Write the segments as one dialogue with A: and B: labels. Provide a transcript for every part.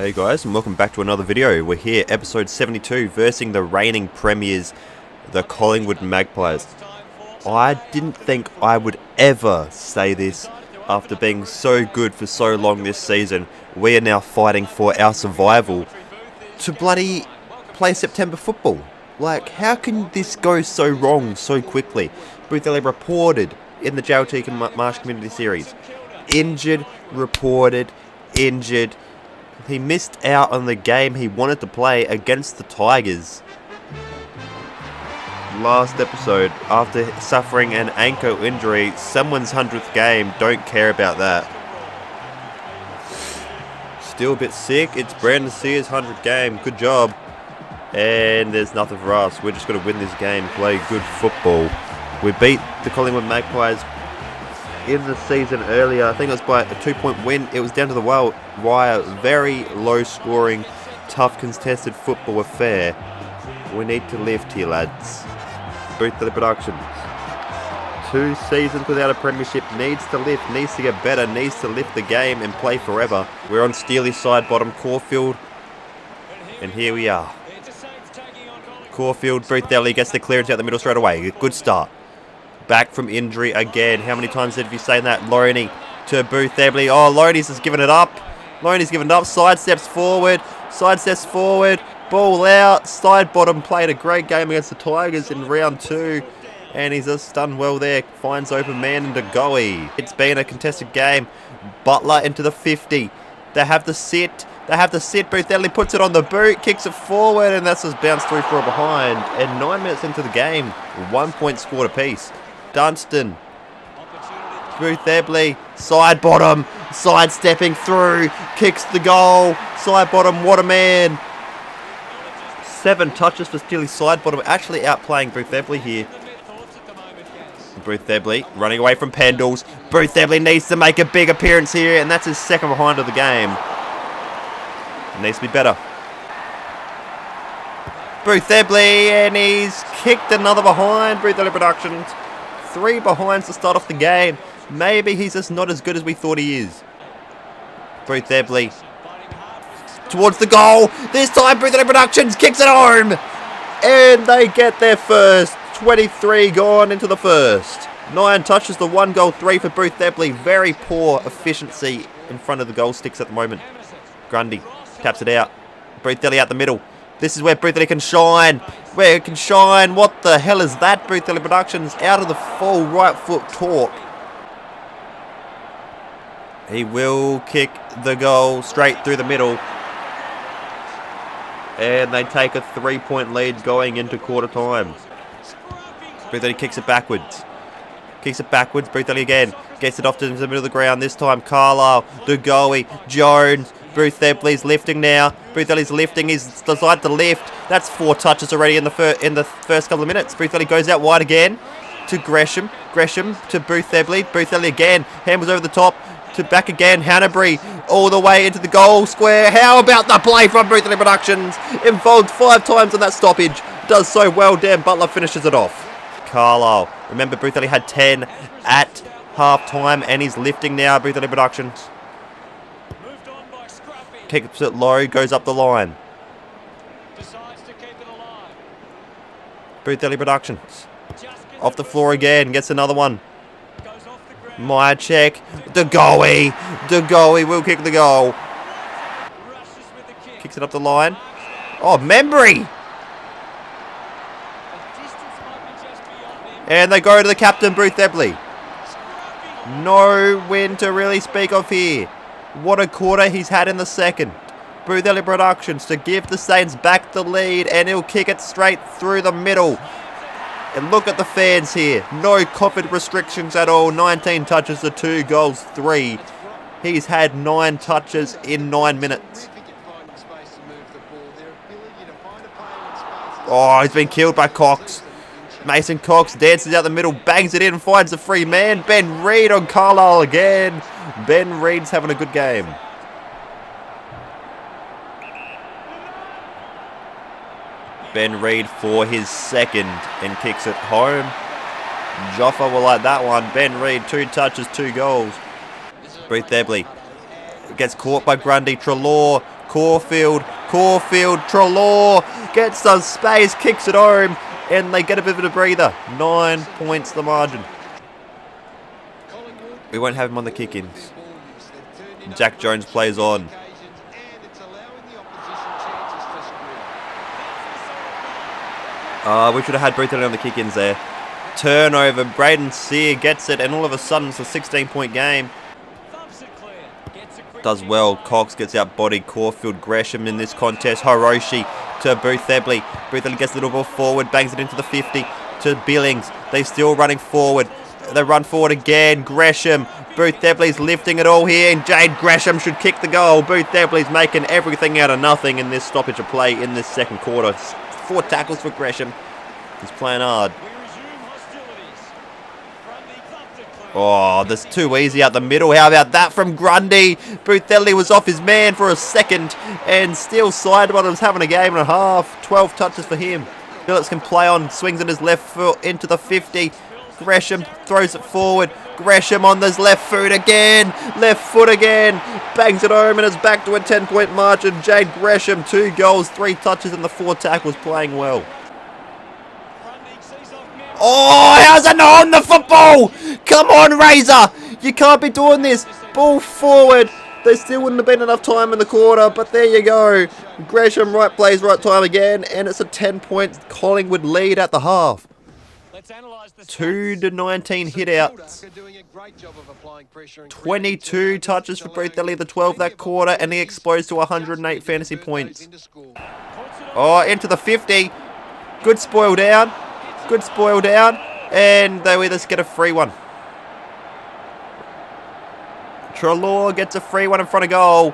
A: Hey guys, and welcome back to another video. We're here, episode 72, versing the reigning premiers, the Collingwood Magpies. I didn't think I would ever say this after being so good for so long this season. We are now fighting for our survival to bloody play September football. Like, how can this go so wrong so quickly? Boothebly reported in the JLT Marsh Community Series. Injured, reported, injured. He missed out on the game he wanted to play against the Tigers. Last episode, after suffering an ankle injury, someone's 100th game, don't care about that. Still a bit sick, it's Brandon Sears' 100th game, good job. And there's nothing for us, we're just going to win this game, play good football. We beat the Collingwood Magpies in the season earlier. I think it was by a 2-point win. It was down to the wire. Very low scoring, tough contested football affair. We need to lift here, lads. Boothebly Productions. 2 seasons without a premiership. Needs to lift, needs to get better, needs to lift the game and play forever. We're on Steely's side bottom, Caulfield. And here we are. Caulfield, Boothebly gets the clearance out the middle straight away. Good start. Back from injury again. How many times have you seen that? Loney to Boothebly. Oh, Loney's just given it up. Loney's given it up. Side steps forward. Ball out. Side bottom played a great game against the Tigers in round 2. And he's just done well there. Finds open man into Wowee. It's been a contested game. Butler into the 50. They have to sit. Boothebly puts it on the boot. Kicks it forward. And that's just bounced through for a behind. And 9 minutes into the game. 1 point scored apiece. Dunstan, Boothebly, side bottom, side stepping through, kicks the goal, side bottom, what a man. 7 touches for Steely's side bottom, actually outplaying Boothebly here. Boothebly running away from Pendles. Boothebly needs to make a big appearance here, and that's his second behind of the game. It needs to be better. Boothebly, and he's kicked another behind. Boothebly Productions. 3 behinds to start off the game. Maybe he's just not as good as we thought he is. Boothebly towards the goal. This time Boothebly Productions kicks it home. And they get their first. 23 gone into the first. 9 touches to 1 goal, 3 for Boothebly. Very poor efficiency in front of the goal sticks at the moment. Grundy taps it out. Boothebly out the middle. This is where Boothebly can shine. What the hell is that? Boothebly Productions out of the full right foot torque. He will kick the goal straight through the middle. And they take a 3-point lead going into quarter time. Boothebly kicks it backwards. Boothebly again. Gets it off to the middle of the ground. This time Carlisle, Wowee, Jones. Boothebly's lifting now. Boothebly's lifting. He's decided to lift. That's 4 touches already in the first couple of minutes. Boothebly goes out wide again to Gresham. Gresham to Boothebly. Boothebly again. Hammers over the top to back again. Hanbury all the way into the goal square. How about the play from Boothebly Productions? Involved 5 times on that stoppage. Does so well. Dan Butler finishes it off. Carlisle. Remember, Boothebly had 10 at half time, and he's lifting now. Boothebly Productions. Kicks it low, goes up the line. Boothebly Productions. Off the floor again, gets another one. Myercheck. Wowee will kick the goal. Kicks it up the line. Oh, Membry! And they go to the captain, Boothebly. No win to really speak of here. What a quarter he's had in the second. Boothebly Productions to give the Saints back the lead, and he'll kick it straight through the middle. And look at the fans here. No COVID restrictions at all. 19 touches to 2 goals, 3. He's had 9 touches in 9 minutes. Oh, he's been killed by Cox. Mason Cox dances out the middle, bangs it in, and finds the free man. Ben Reid on Carlisle again. Ben Reid's having a good game. Ben Reid for his second and kicks it home. Joffa will like that one. Ben Reid, 2 touches, 2 goals. Boothebly gets caught by Grundy. Treloar Caulfield, Treloar gets some space, kicks it home, and they get a bit of a breather. 9 points the margin. We won't have him on the kick-ins. Jack Jones plays on. We should have had Boothebly on the kick-ins there. Turnover, Braden Sear gets it, and all of a sudden it's a 16-point game. Does well. Cox gets out-bodied. Caulfield, Gresham in this contest. Hiroshi to Boothebly. Boothebly gets a little ball forward, bangs it into the 50 to Billings. They're still running forward. They run forward again. Gresham. Boothebly's lifting it all here, and Jade Gresham should kick the goal. Boothebly's making everything out of nothing in this stoppage of play in this second quarter. 4 tackles for Gresham. He's playing hard. Oh, that's too easy out the middle. How about that from Grundy? Boothebly was off his man for a second, and still Sidebottom's having a game and a half. 12 touches for him. Phillips can play on, swings on his left foot into the 50. Gresham throws it forward. Gresham on his left foot again. Bangs it home, and it's back to a 10-point margin. Jade Gresham, 2 goals, 3 touches, and the 4 tackles, playing well. Oh, how's it not on the football? Come on, Razor. You can't be doing this. Ball forward. There still wouldn't have been enough time in the quarter, but there you go. Gresham, right place, right time again, and it's a 10-point Collingwood lead at the half. 2-19 hit outs. 22 touches for Boothebly, the 12 that quarter, and he exposed to 108 fantasy points. Oh, into the 50. Good spoil down. And they just get a free one. Treloar gets a free one in front of goal.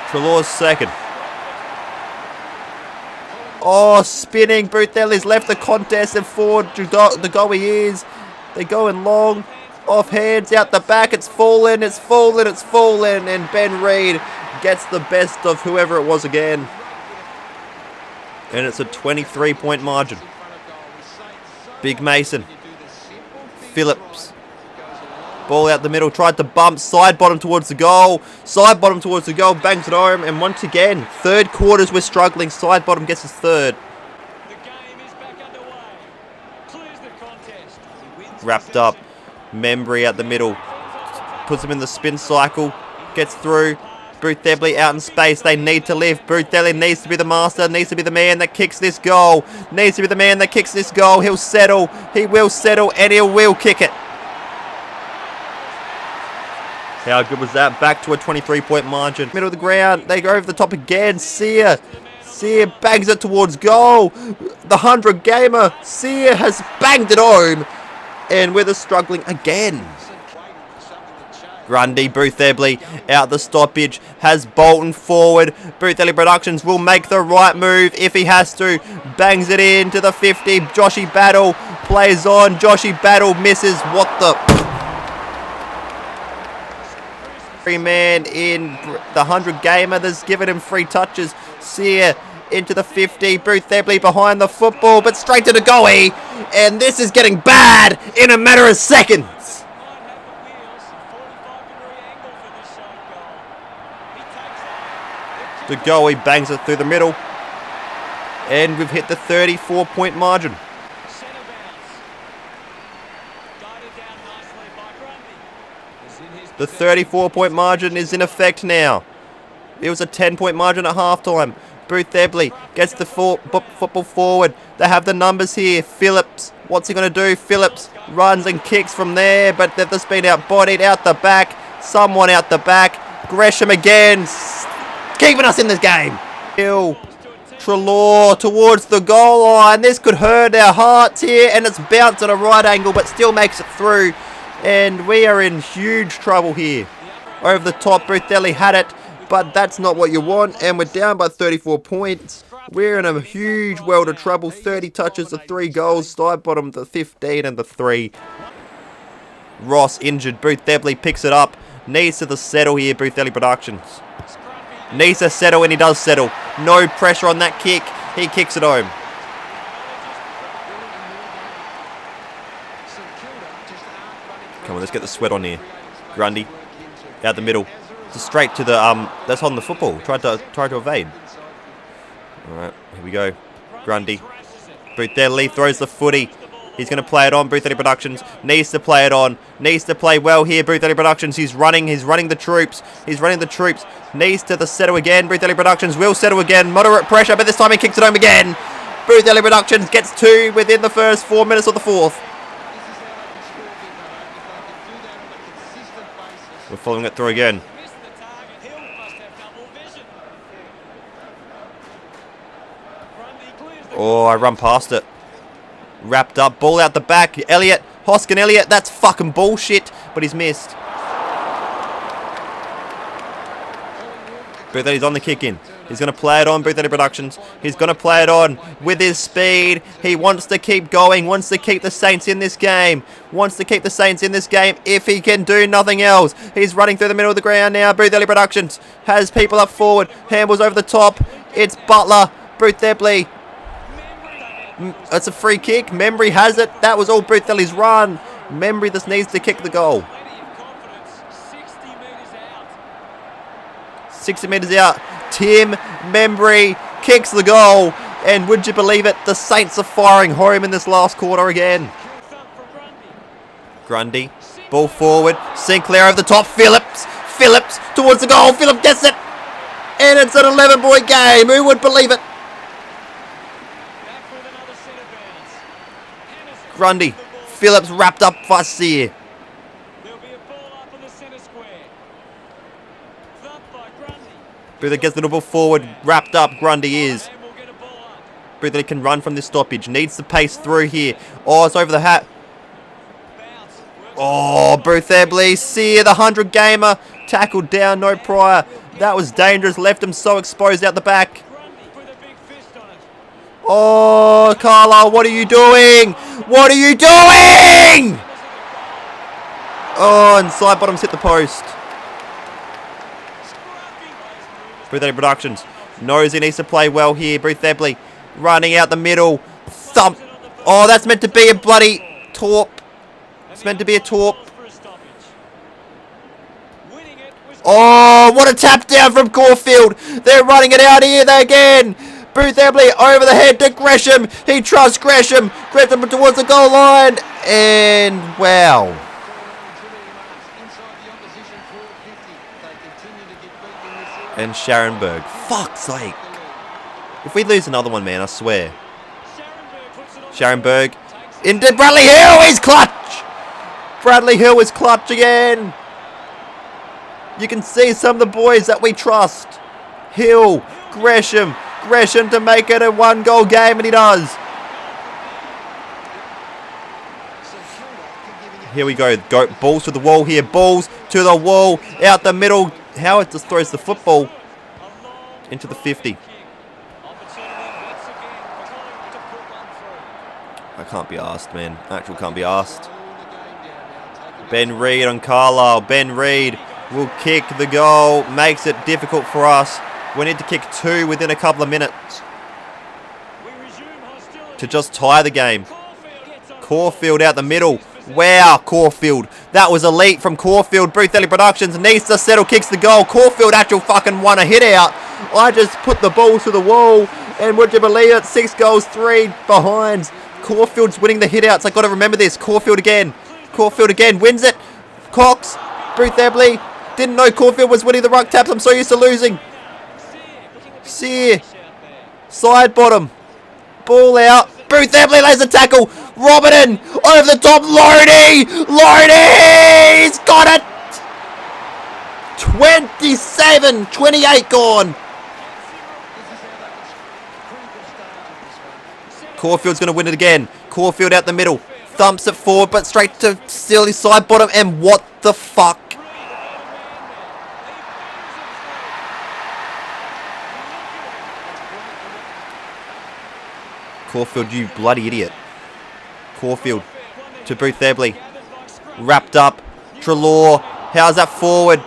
A: Treloar's second. Oh, spinning. Boothebly's left the contest and forward to the goal he is. They're going long. Off hands, out the back. It's fallen. And Ben Reid gets the best of whoever it was again. And it's a 23-point margin. Big Mason. Phillips. Ball out the middle. Tried to bump. Side bottom towards the goal. Bangs it home. And once again, third quarters we're struggling. Side bottom gets his third. Wrapped up. Membry out the middle. Puts him in the spin cycle. Gets through. Boothebly out in space. They need to lift. Boothebly needs to be the master. Needs to be the man that kicks this goal. He'll settle. He will settle, and he will kick it. How good was that? Back to a 23-point margin. Middle of the ground. They go over the top again. Sear bangs it towards goal. The 100-gamer. Sear has banged it home. And we're struggling again. Grundy, Boothebly out the stoppage, has Bolton forward. Boothebly Productions will make the right move if he has to. Bangs it into the 50. Joshy Battle plays on. Joshy Battle misses. What the? Free man in the 100-gamer that's given him 3 touches. Sear into the 50. Boothebly behind the football, but straight to the goalie. And this is getting bad in a matter of seconds. The goalie bangs it through the middle. And we've hit the 34-point margin. The 34-point margin is in effect now. It was a 10-point margin at halftime. Boothebly gets the football forward. They have the numbers here. Phillips, what's he going to do? Phillips runs and kicks from there, but they've just been out-bodied out the back. Someone out the back. Gresham again, keeping us in this game. Treloar towards the goal line. This could hurt our hearts here, and it's bounced at a right angle, but still makes it through. And we are in huge trouble here. Over the top, Boothebly had it, but that's not what you want, and we're down by 34 points. We're in a huge world of trouble. 30 touches to 3 goals. Side bottom the 15 and the 3. Ross injured. Boothebly picks it up. Needs to settle here, Boothebly Productions. Needs to settle, and he does settle. No pressure on that kick. He kicks it home. Come on, let's get the sweat on here. Grundy. Out the middle. Just straight to the, that's on the football. Tried to evade. Alright, here we go. Grundy. Boothebly throws the footy. He's going to play it on. Boothebly Productions needs to play it on. Needs to play well here. Boothebly Productions. He's running the troops. Needs to settle again. Boothebly Productions will settle again. Moderate pressure, but this time he kicks it home again. Boothebly Productions gets 2 within the first 4 minutes of the fourth. We're following it through again. Oh, I run past it. Wrapped up, ball out the back. Elliott, Hoskin Elliott, that's fucking bullshit. But he's missed. Bootheddy's on the kick in. He's going to play it on, Bootheddy Productions. He's going to play it on with his speed. He wants to keep going, wants to keep the Saints in this game. If he can do nothing else. He's running through the middle of the ground now. Bootheddy Productions has people up forward. Handballs over the top. It's Butler. Bootheddy. It's a free kick. Membry has it. That was all Bootheddy's run. Membry just needs to kick the goal. 60 metres out. Tim Membry kicks the goal. And would you believe it? The Saints are firing home in this last quarter again. Grundy. Ball forward. Sinclair over the top. Phillips towards the goal. Phillips gets it. And it's an 11-point game. Who would believe it? Grundy. Phillips wrapped up Fassier. Bootheddy gets the ball forward. Wrapped up. Grundy is. Bootheddy can run from this stoppage. Needs the pace through here. Oh, it's over the hat. Oh, Bootheddy. Sear, the 100-gamer. Tackled down. No prior. That was dangerous. Left him so exposed out the back. Oh, Carlisle, what are you doing? Oh, and side bottoms hit the post. Bootheddy Productions knows he needs to play well here. Bootheddy running out the middle. Thump. Oh, that's meant to be a bloody torp. It's meant to be a torp. Oh, what a tap down from Caulfield. They're running it out here again. Bootheddy over the head to Gresham. He trusts Gresham. Gresham towards the goal line. And wow. And Scharenberg. Fuck's sake. If we lose another one, man, I swear. Scharenberg into Bradley Hill. He's clutch. Bradley Hill is clutch again. You can see some of the boys that we trust. Hill, Gresham to make it a 1-goal game, and he does. Here we go. Balls to the wall here. Balls to the wall. Out the middle. Howard just throws the football into the 50. I can't be asked, man. Actually can't be asked. Ben Reid on Carlisle. Ben Reid will kick the goal. Makes it difficult for us. We need to kick 2 within a couple of minutes to just tie the game. Caulfield out the middle. Wow, Caulfield. That was elite from Caulfield. Bootheddy Productions needs to settle, kicks the goal. Caulfield actually fucking won a hit out. I just put the ball to the wall, and would you believe it? 6 goals, 3 behinds. Caulfield's winning the hit outs. I got to remember this. Caulfield again wins it. Cox. Bootheddy. Didn't know Caulfield was winning the ruck taps. I'm so used to losing. Sear. Side bottom. Ball out. Bootheddy lays a tackle. Robinson over the top. Loney. He's got it. 27-28 gone. Caulfield's going to win it again. Caulfield out the middle. Thumps it forward, but straight to Steely side bottom. And what the fuck? Caulfield, you bloody idiot. Caulfield to Bootheddy. Wrapped up. Treloar. How's that forward?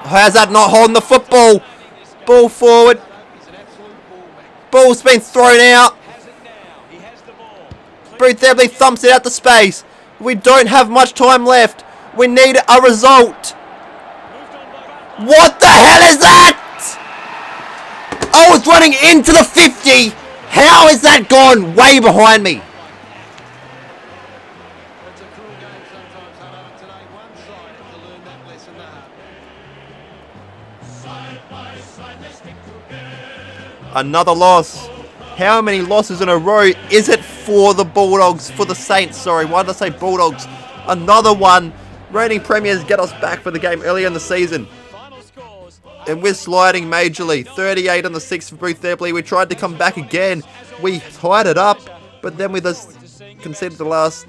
A: How's that not holding the football? Ball forward. Ball's been thrown out. Bootheddy thumps it out to space. We don't have much time left. We need a result. What the hell is that? I was running into the 50. How has that gone way behind me? Another loss. How many losses in a row is it for the Bulldogs? For the Saints, sorry. Why did I say Bulldogs? Another one. Reigning premiers get us back for the game earlier in the season. And we're sliding majorly. 38 on the 6th for Boothebly. We tried to come back again. We tied it up. But then we just conceded the last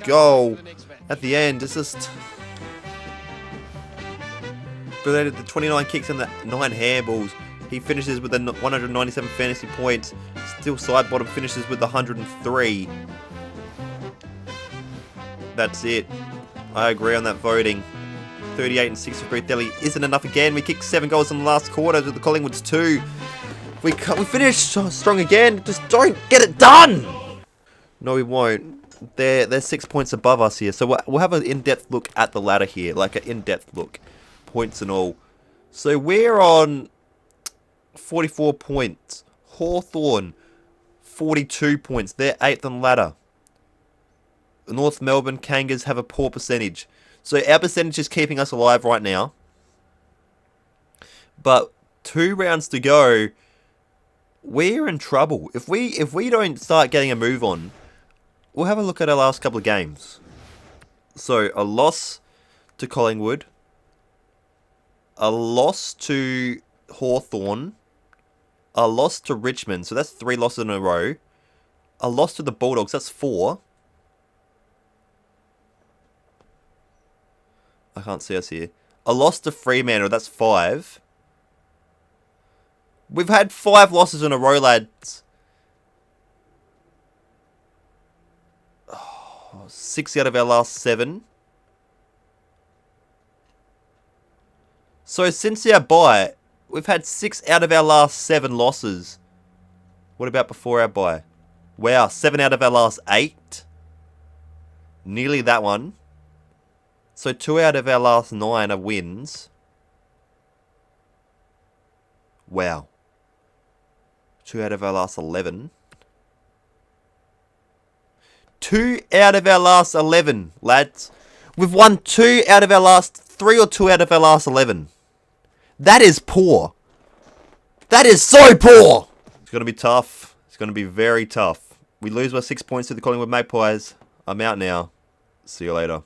A: goal at the end. It's just... related to 29 kicks and the 9 handballs. He finishes with 197 fantasy points. Still side bottom finishes with 103. That's it. I agree on that voting. 38 and 6 for Boothebly isn't enough again. We kicked 7 goals in the last quarter with the Collingwoods 2. We finished strong again. Just don't get it done. No, we won't. They're 6 points above us here. So we'll have an in-depth look at the ladder here. Like an in-depth look. Points and all. So we're on 44 points. Hawthorn 42 points. They're 8th on the ladder. The North Melbourne Kangas have a poor percentage. So our percentage is keeping us alive right now. But 2 rounds to go. We're in trouble. If we don't start getting a move on, we'll have a look at our last couple of games. So a loss to Collingwood. A loss to Hawthorn. A loss to Richmond. So that's 3 losses in a row. A loss to the Bulldogs. That's 4. I can't see us here. A loss to Fremantle. That's 5. We've had 5 losses in a row, lads. 6 out of our last 7. So since our bye, we've had 6 out of our last 7 losses. What about before our bye? Wow, 7 out of our last 8. Nearly that one. So 2 out of our last 9 are wins. Wow. 2 out of our last 11. 2 out of our last 11, lads. We've won 2 out of our last 3 or 2 out of our last 11. That is poor. That is so poor. It's going to be tough. It's going to be very tough. We lose by 6 points to the Collingwood Magpies. I'm out now. See you later.